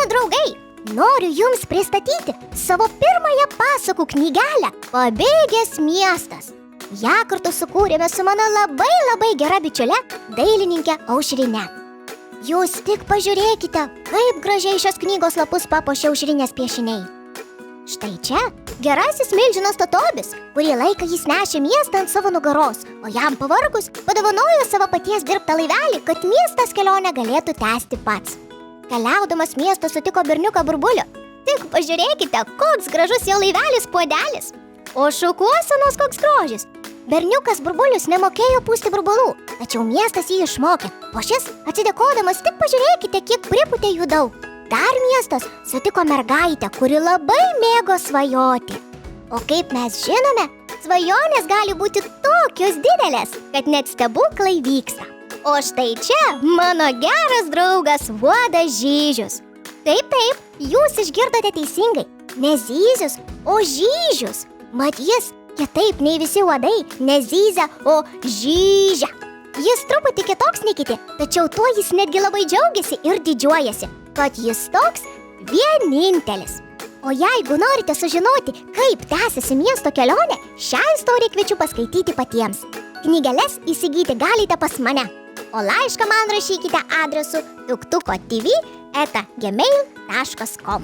Mano draugai, noriu jums pristatyti savo pirmąją pasakų knygelę Pabėgęs miestas. Ja kartu sukūrėme su mano labai gera bičiule, dailininke Aušrine. Jūs tik pažiūrėkite, kaip gražiai šios knygos lapus papuošė Aušrinės piešiniai. Štai čia gerasis milžinas Totobis, kurį laiką jis nešė miestą ant savo nugaros, o jam pavargus padovanojo savo paties dirbtą laivelį, kad miestas kelionę galėtų tęsti pats. Keliaudamas miestą sutiko berniuką Burbulių. Tik pažiūrėkite, koks gražus jo laivelis puodelis. O šukuosenos koks grožis. Berniukas Burbulius nemokėjo pūsti burbulų, tačiau miestas jį išmokė, o šis, atsidėkodamas, tik pažiūrėkite, kiek pripūtė jų daug. Dar miestas sutiko mergaitę, kuri labai mėgo svajoti. O kaip mes žinome, svajonės gali būti tokios didelės, kad net stebuklai vyksta. O štai čia mano geras draugas uodas Žyžius. Taip, jūs išgirdote teisingai. Ne Zyzius, o Žyžius. Mat jis, kitaip nei visi uodai, ne zyzia, o žyžia. Jis truputį kitoks nei kiti, tačiau tuo jis netgi labai džiaugiasi ir didžiuojasi, kad jis toks vienintelis. O jeigu norite sužinoti, kaip tęsiasi miesto kelionė, šią istoriją kviečiu paskaityti patiems. Knygeles įsigyti galite pas mane, o laišką man rašykite adresu tuktukotv@gmail.com.